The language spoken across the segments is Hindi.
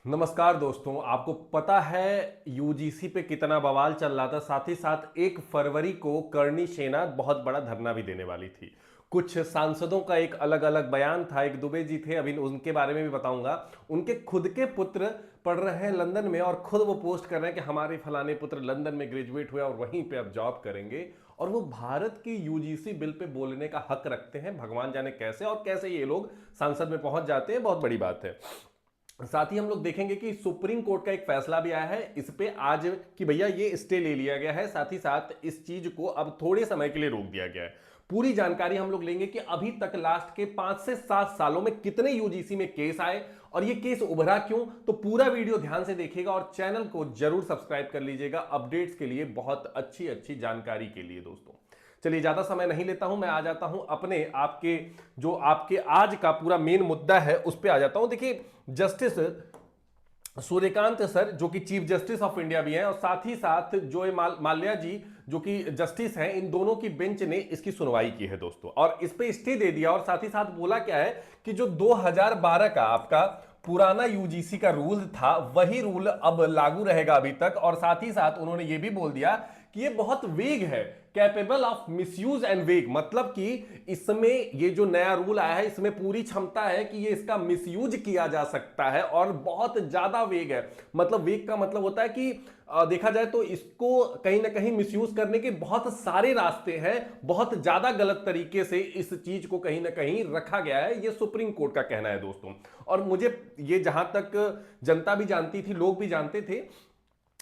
नमस्कार दोस्तों, आपको पता है यूजीसी पे कितना बवाल चल रहा था। साथ ही साथ 1 फरवरी को करणी सेना बहुत बड़ा धरना भी देने वाली थी। कुछ सांसदों का एक अलग अलग बयान था। एक दुबे जी थे, अभी उनके बारे में भी बताऊंगा। उनके खुद के पुत्र पढ़ रहे हैं लंदन में और खुद वो पोस्ट कर रहे हैं कि हमारे फलाने पुत्र लंदन में ग्रेजुएट हुए और वहीं पे अब जॉब करेंगे और वो भारत की यूजीसी बिल पे बोलने का हक रखते हैं। भगवान जाने कैसे और कैसे ये लोग संसद में पहुंच जाते हैं, बहुत बड़ी बात है। साथ ही हम लोग देखेंगे कि सुप्रीम कोर्ट का एक फैसला भी आया है इस पे आज कि भैया ये स्टे ले लिया गया है। साथ ही साथ इस चीज को अब थोड़े समय के लिए रोक दिया गया है। पूरी जानकारी हम लोग लेंगे कि अभी तक लास्ट के 5 से 7 सालों में कितने यूजीसी में केस आए और ये केस उभरा क्यों। तो पूरा वीडियो ध्यान से देखिएगा और चैनल को जरूर सब्सक्राइब कर लीजिएगा अपडेट्स के लिए, बहुत अच्छी अच्छी जानकारी के लिए दोस्तों। चलिए ज्यादा समय नहीं लेता हूं, मैं आ जाता हूं अपने आपके जो आपके आज का पूरा मेन मुद्दा है उस पर आ जाता हूं। देखिए, जस्टिस सूर्यकांत सर जो कि चीफ जस्टिस ऑफ इंडिया भी हैं और साथ ही साथ जो माल्या जी जो कि जस्टिस हैं, इन दोनों की बेंच ने इसकी सुनवाई की है दोस्तों और इस पे स्टे दे दिया। और साथ ही साथ बोला क्या है कि जो 2012 का आपका पुराना यूजीसी का रूल था वही रूल अब लागू रहेगा अभी तक। और साथ ही साथ उन्होंने ये भी बोल दिया कि ये बहुत वेग है, कैपेबल ऑफ मिसयूज एंड वेग, मतलब कि इसमें ये जो नया रूल आया है इसमें पूरी क्षमता है कि ये इसका मिसयूज किया जा सकता है और बहुत ज्यादा वेग है। मतलब वेग का मतलब होता है कि देखा जाए तो इसको कहीं ना कहीं मिसयूज करने के बहुत सारे रास्ते हैं, बहुत ज्यादा गलत तरीके से इस चीज को कहीं ना कहीं रखा गया है, ये सुप्रीम कोर्ट का कहना है दोस्तों। और मुझे ये जहां तक जनता भी जानती थी, लोग भी जानते थे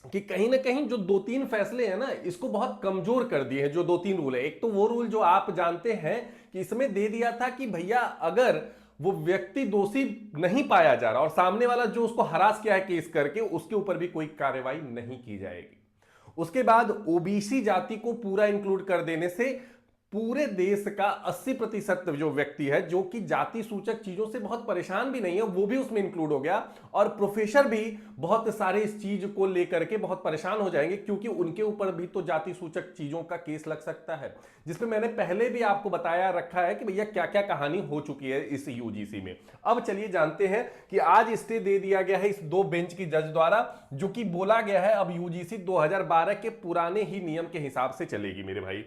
कि कहीं ना कहीं जो 2-3 फैसले हैं ना इसको बहुत कमजोर कर दिए हैं। जो 2-3 रूल है, एक तो वो रूल जो आप जानते हैं कि इसमें दे दिया था कि भैया अगर वो व्यक्ति दोषी नहीं पाया जा रहा और सामने वाला जो उसको हरास किया है केस करके, उसके ऊपर भी कोई कार्रवाई नहीं की जाएगी। उसके बाद ओबीसी जाति को पूरा इंक्लूड कर देने से पूरे देश का 80% जो व्यक्ति है जो कि जाति सूचक चीजों से बहुत परेशान भी नहीं है वो भी उसमें इंक्लूड हो गया। और प्रोफेसर भी बहुत सारे इस चीज को लेकर के बहुत परेशान हो जाएंगे क्योंकि उनके ऊपर भी तो जाति सूचक चीजों का केस लग सकता है, जिसमें मैंने पहले भी आपको बताया रखा है कि भैया क्या क्या कहानी हो चुकी है इस यूजीसी में। अब चलिए जानते हैं कि आज स्टे दे दिया गया है इस 2 बेंच की जज द्वारा, जो कि बोला गया है अब यूजीसी 2012 के पुराने ही नियम के हिसाब से चलेगी मेरे भाई।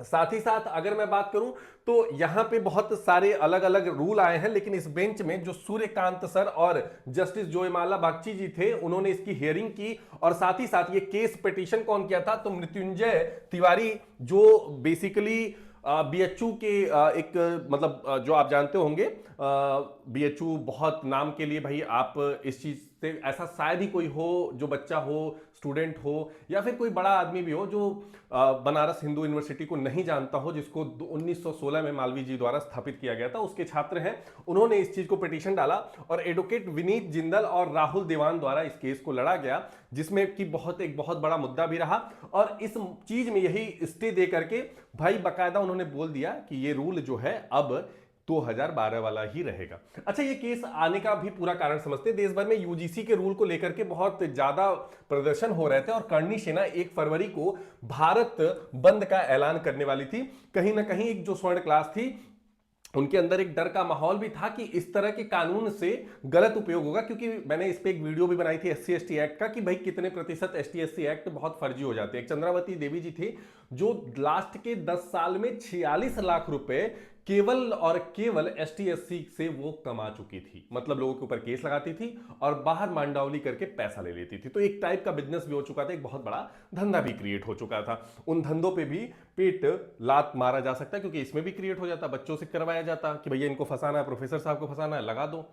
साथ ही साथ अगर मैं बात करूं तो यहां पे बहुत सारे अलग अलग रूल आए हैं, लेकिन इस बेंच में जो सूर्यकांत सर और जस्टिस जोयमाला बागची जी थे उन्होंने इसकी हियरिंग की। और साथ ही साथ ये केस पिटीशन कौन किया था, तो मृत्युंजय तिवारी जो बेसिकली बीएचयू के एक मतलब जो आप जानते होंगे, बीएचयू बहुत नाम के लिए भाई, आप इस चीज से ऐसा शायद ही कोई हो जो बच्चा हो, स्टूडेंट हो या फिर कोई बड़ा आदमी भी हो जो बनारस हिंदू यूनिवर्सिटी को नहीं जानता हो, जिसको 1916 में मालवीय जी द्वारा स्थापित किया गया था, उसके छात्र हैं। उन्होंने इस चीज को पिटीशन डाला और एडवोकेट विनीत जिंदल और राहुल देवान द्वारा इस केस को लड़ा गया, जिसमें कि एक बहुत बड़ा मुद्दा भी रहा। और इस चीज में यही स्टे दे करके भाई बकायदा उन्होंने बोल दिया कि ये रूल जो है अब 2012 वाला ही रहेगा। अच्छा, ये केस आने का भी पूरा कारण समझते हैं। देश भर में यूजीसी के रूल को लेकर के बहुत ज्यादा प्रदर्शन हो रहे थे और करणी सेना 1 फरवरी को भारत बंद का ऐलान करने वाली थी। कहीं ना कहीं एक जो स्वर्ण क्लास थी उनके अंदर एक डर का माहौल भी था कि इस तरह के कानून से गलत उपयोग होगा, क्योंकि मैंने इस पे एक वीडियो भी बनाई थी एससी एसटी एक्ट का कि भाई कितने प्रतिशत एसटी एससी एक्ट बहुत फर्जी हो जाते हैं। एक चंद्रावती देवी जी थी जो लास्ट के 10 साल में 46 लाख रुपए केवल और केवल एसटी एससी से वो कमा चुकी थी। मतलब लोगों के ऊपर केस लगाती थी और बाहर मांडावली करके पैसा ले लेती थी। तो एक टाइप का बिजनेस भी हो चुका था, एक बहुत बड़ा धंधा भी क्रिएट हो चुका था। उन धंधों पे भी पेट लात मारा जा सकता है, क्योंकि इसमें भी क्रिएट हो जाता, बच्चों से करवाया जाता कि भैया इनको फंसाना है, प्रोफेसर साहब को फंसाना है, लगा दो,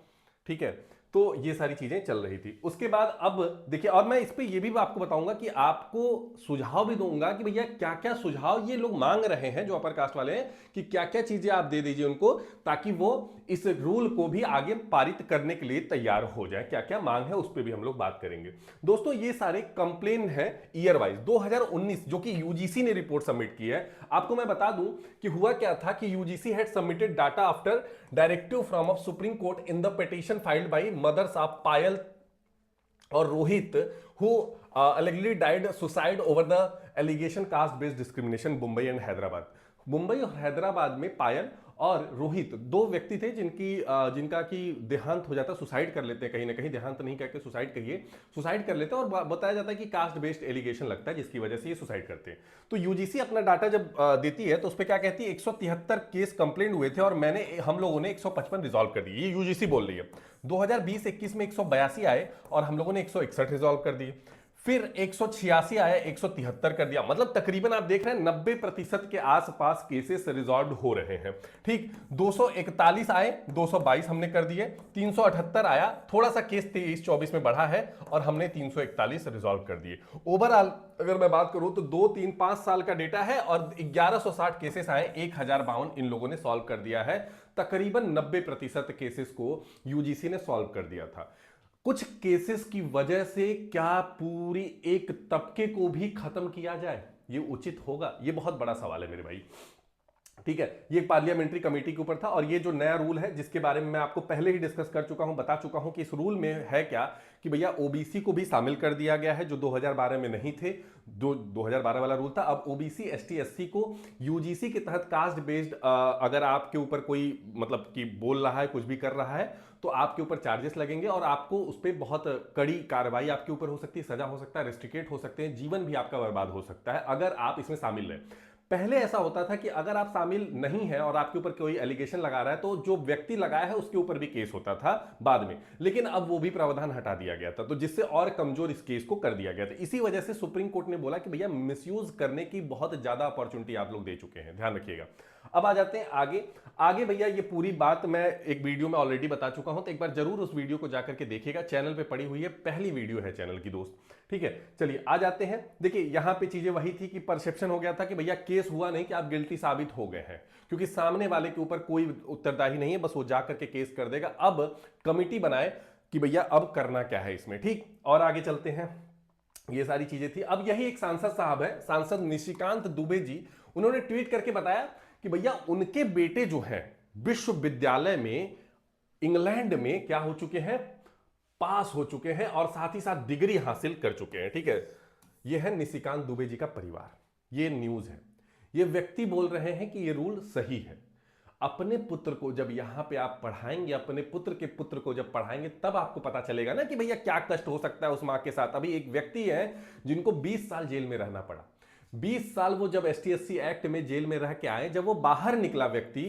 ठीक है। तो ये सारी चीजें चल रही थी। उसके बाद अब देखिए, और मैं इस पे ये भी आपको बताऊंगा कि आपको सुझाव भी दूंगा कि भैया क्या क्या सुझाव ये लोग मांग रहे हैं जो अपर कास्ट वाले हैं, कि क्या क्या चीजें आप दे दीजिए उनको ताकि वो इस रूल को भी आगे पारित करने के लिए तैयार हो जाए। क्या क्या मांग है उस पर भी हम लोग बात करेंगे दोस्तों। ये सारे कंप्लेन है ईयर वाइज 2019 जो कि यूजीसी ने रिपोर्ट सबमिट की है। आपको मैं बता दूं कि हुआ क्या था कि UGC had submitted data after directive from of Supreme Court in the petition filed by mothers of Payal और Rohit who allegedly died suicide over the allegation caste based discrimination Mumbai and Hyderabad. Mumbai और हैदराबाद में पायल और रोहित, दो व्यक्ति थे जिनका कि देहांत हो जाता, सुसाइड कर लेते हैं, कहीं ना कहीं देहांत नहीं कहकर सुसाइड कहिए, सुसाइड कर लेते हैं। और बताया जाता है कि कास्ट बेस्ड एलिगेशन लगता है जिसकी वजह से ये सुसाइड करते हैं। तो यूजीसी अपना डाटा जब देती है तो उस पर क्या कहती है, 173 केस कंप्लेंट हुए थे और हम लोगों ने 155 रिजॉल्व कर दिए, ये यूजीसी बोल रही है। 2020-21 में 182 आए और हम लोगों ने 161 रिजॉल्व कर दिए। फिर 186 आया, 173 कर दिया। मतलब तकरीबन आप देख रहे हैं 90% के आसपास केसेस रिजॉल्व हो रहे हैं। ठीक, 241 आए, 222 हमने कर दिए। 378 आया, थोड़ा सा केस 23-24 में बढ़ा है और हमने 341 रिजॉल्व कर दिए। ओवरऑल अगर मैं बात करूं तो 2-3-5 साल का डेटा है और 1160 केसेस आए, 1052 इन लोगों ने सॉल्व कर दिया है। तकरीबन 90% केसेस को यूजीसी ने सॉल्व कर दिया था। कुछ केसेस की वजह से क्या पूरी एक तबके को भी खत्म किया जाए, ये उचित होगा? ये बहुत बड़ा सवाल है मेरे भाई। ठीक है, ये पार्लियामेंट्री कमेटी के ऊपर था और ये जो नया रूल है जिसके बारे में मैं आपको पहले ही डिस्कस कर चुका हूं, बता चुका हूं कि इस रूल में है क्या कि भैया ओबीसी को भी शामिल कर दिया गया है जो 2012 में नहीं थे, जो 2012 वाला रूल था। अब ओबीसी एसटी एससी को यूजीसी के तहत कास्ट बेस्ड अगर आपके ऊपर कोई मतलब कि बोल रहा है, कुछ भी कर रहा है, तो आपके ऊपर चार्जेस लगेंगे और आपको उस पर बहुत कड़ी कार्रवाई आपके ऊपर हो सकती है, सजा हो सकता है, रेस्ट्रिकेट हो सकते हैं, जीवन भी आपका बर्बाद हो सकता है अगर आप इसमें शामिल रहे। पहले ऐसा होता था कि अगर आप शामिल नहीं है और आपके ऊपर कोई एलिगेशन लगा रहा है तो जो व्यक्ति लगाया है उसके ऊपर भी केस होता था बाद में, लेकिन अब वो भी प्रावधान हटा दिया गया था, तो जिससे और कमजोर इस केस को कर दिया गया था। इसी वजह से सुप्रीम कोर्ट ने बोला कि भैया मिसयूज करने की बहुत ज्यादा अपॉर्चुनिटी आप लोग दे चुके हैं, ध्यान रखिएगा। अब आ जाते हैं आगे। आगे भैया ये पूरी बात मैं एक वीडियो में ऑलरेडी बता चुका हूं, तो एक बार जरूर उस वीडियो को जाकर के देखिएगा, चैनल पे पड़ी हुई है, पहली वीडियो है चैनल की दोस्त। ठीक है, चलिए आ जाते हैं। देखिए यहां पे चीजें वही थी कि परसेप्शन हो गया था कि भैया केस हुआ नहीं कि आप गिल्टी साबित हो गए हैं, क्योंकि सामने वाले के ऊपर कोई उत्तरदायी नहीं है, बस वो जाकर के केस कर देगा। अब कमिटी बनाए कि भैया अब करना क्या है इसमें। ठीक, और आगे चलते हैं। ये सारी चीजें थी। अब यही एक सांसद साहब है, सांसद निशिकांत दुबे जी, उन्होंने ट्वीट करके बताया कि भैया उनके बेटे जो हैं विश्वविद्यालय में इंग्लैंड में क्या हो चुके हैं, पास हो चुके हैं और साथ ही साथ डिग्री हासिल कर चुके हैं। ठीक है, यह है निशिकांत दुबे जी का परिवार, ये न्यूज है। ये व्यक्ति बोल रहे हैं कि यह रूल सही है। अपने पुत्र को जब यहां पे आप पढ़ाएंगे, अपने पुत्र के पुत्र को जब पढ़ाएंगे, तब आपको पता चलेगा ना कि भैया क्या कष्ट हो सकता है उस मां के साथ। अभी एक व्यक्ति है जिनको 20 साल जेल में रहना पड़ा। 20 साल वो जब एसटी-एससी एक्ट में जेल में रह के आए, जब वो बाहर निकला व्यक्ति,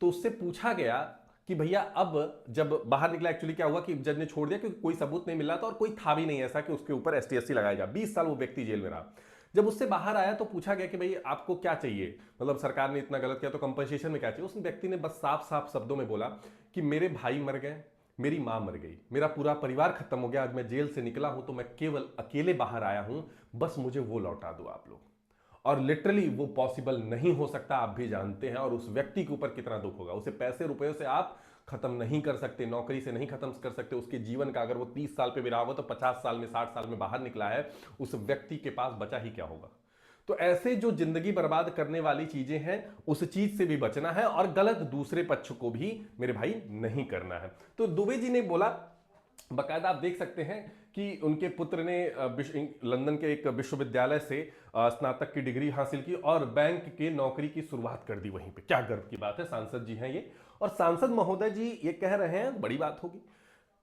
तो उससे पूछा गया कि भैया अब जब बाहर निकला, एक्चुअली क्या हुआ कि जज ने छोड़ दिया क्योंकि कोई सबूत नहीं मिला था और कोई था भी नहीं ऐसा कि उसके ऊपर एसटी-एससी लगाया जाए। 20 साल वो व्यक्ति जेल में रहा। जब उससे बाहर आया तो पूछा गया कि भाई आपको क्या चाहिए, मतलब सरकार ने इतना गलत किया तो कंपनसेशन में क्या चाहिए। उस व्यक्ति ने बस साफ साफ शब्दों में बोला कि मेरे भाई मर गए, मेरी मां मर गई, मेरा पूरा परिवार खत्म हो गया, आज मैं जेल से निकला हूं तो मैं केवल अकेले बाहर आया हूं, बस मुझे वो लौटा दो आप लोग। और लिटरली वो पॉसिबल नहीं हो सकता, आप भी जानते हैं। और उस व्यक्ति के ऊपर कितना दुख होगा। उसे पैसे रुपए से आप खत्म नहीं कर सकते, नौकरी से नहीं खत्म कर सकते उसके जीवन का। अगर वो 30 साल पे भी रहा होगा तो 50 साल में, 60 साल में बाहर निकला है, उस व्यक्ति के पास बचा ही क्या होगा। तो ऐसे जो जिंदगी बर्बाद करने वाली चीजें हैं, उस चीज से भी बचना है और गलत दूसरे पक्ष को भी मेरे भाई नहीं करना है। तो दुबे जी ने बोला, बाकायदा आप देख सकते हैं कि उनके पुत्र ने लंदन के एक विश्वविद्यालय से स्नातक की डिग्री हासिल की और बैंक के नौकरी की शुरुआत कर दी वहीं पे। क्या गर्व की बात है, सांसद जी हैं ये। और सांसद महोदय जी ये कह रहे हैं, बड़ी बात होगी,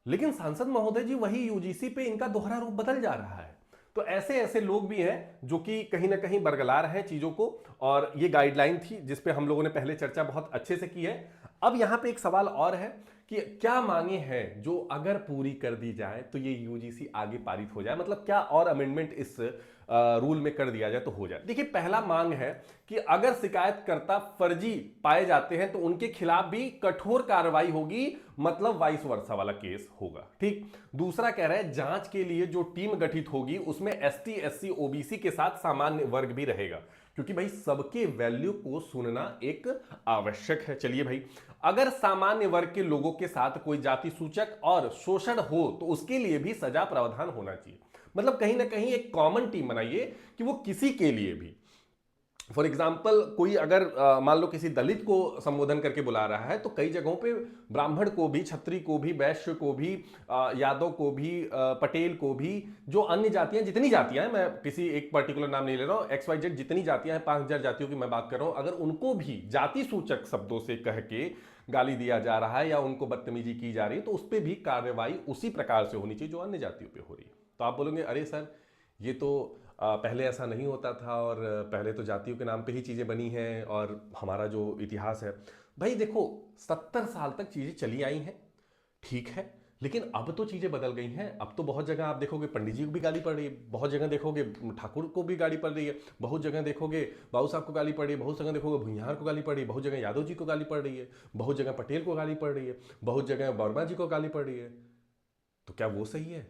लेकिन सांसद महोदय जी वही यूजीसी पे इनका दोहरा रूप बदल जा रहा है। तो ऐसे ऐसे लोग भी हैं जो कि कहीं ना कहीं बरगला रहे हैं चीजों को। और ये गाइडलाइन थी जिसपे हम लोगों ने पहले चर्चा बहुत अच्छे से की है। अब यहां पे एक सवाल और है कि क्या मांगे हैं जो अगर पूरी कर दी जाए तो ये यूजीसी आगे पारित हो जाए, मतलब क्या और अमेंडमेंट इस रूल में कर दिया जाए तो हो जाए। देखिए पहला मांग है कि अगर शिकायतकर्ता फर्जी पाए जाते हैं तो उनके खिलाफ भी कठोर कार्रवाई होगी, मतलब वाइस वर्सा वाला केस होगा। ठीक, दूसरा कह रहा है जांच के लिए जो टीम गठित होगी उसमें एसटी एससी ओबीसी के साथ सामान्य वर्ग भी रहेगा, क्योंकि भाई सबके वैल्यू को सुनना एक आवश्यक है। चलिए भाई, अगर सामान्य वर्ग के लोगों के साथ कोई जाति सूचक और शोषण हो तो उसके लिए भी सजा प्रावधान होना चाहिए। मतलब कहीं ना कहीं एक कॉमन टीम बनाइए कि वो किसी के लिए भी फॉर एग्जाम्पल कोई अगर मान लो किसी दलित को संबोधन करके बुला रहा है, तो कई जगहों पे ब्राह्मण को भी, क्षत्रिय को भी, वैश्य को भी, यादव को भी, पटेल को भी, जो अन्य जातियां, जितनी जातियां हैं, मैं किसी एक पर्टिकुलर नाम नहीं ले रहा हूं, एक्स वाई जेड जितनी जातियां हैं, 5,000 जातियों की मैं बात कर रहा हूं, अगर उनको भी जाति सूचक शब्दों से कह के गाली दिया जा रहा है या उनको बदतमीजी की जा रही है, तो उस पर भी कार्रवाई उसी प्रकार से होनी चाहिए जो अन्य जातियों पर हो रही है। तो आप बोलोगे अरे सर, ये तो पहले ऐसा नहीं होता था, और पहले तो जातियों के नाम पे ही चीज़ें बनी हैं, और हमारा जो इतिहास है, भाई देखो, 70 साल तक चीज़ें चली आई हैं, ठीक है, लेकिन अब तो चीज़ें बदल गई हैं। अब तो बहुत जगह आप देखोगे पंडित जी को भी गाली पड़ रही है, बहुत जगह देखोगे ठाकुर को भी गाली पड़ रही है, बहुत जगह देखोगे बाबू साहब को गाली पड़ रही है, बहुत जगह देखोगे भुइयार को गाली पड़ रही है, बहुत जगह यादव जी को गाली पड़ रही है, बहुत जगह पटेल को गाली पड़ रही है, बहुत जगह वर्मा जी को गाली पड़ रही है। तो क्या वो सही है?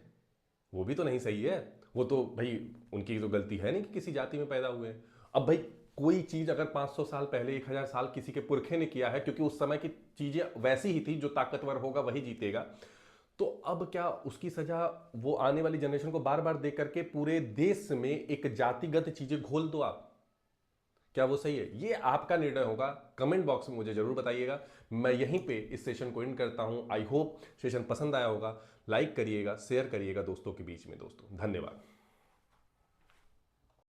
वो भी तो नहीं सही है। वो तो भाई उनकी तो गलती है नहीं कि किसी जाति में पैदा हुए हैं। अब भाई कोई चीज अगर 500 साल पहले, 1000 साल किसी के पुरखे ने किया है, क्योंकि उस समय की चीजें वैसी ही थी, जो ताकतवर होगा वही जीतेगा, तो अब क्या उसकी सजा वो आने वाली जनरेशन को बार बार दे करके पूरे देश में एक जातिगत चीजें घोल दो आप? क्या वो सही है? ये आपका निर्णय होगा। कमेंट बॉक्स में मुझे जरूर बताइएगा। मैं यहीं पे इस सेशन को एंड करता हूं। आई होप सेशन पसंद आया होगा। लाइक करिएगा, शेयर करिएगा दोस्तों के बीच में। दोस्तों धन्यवाद।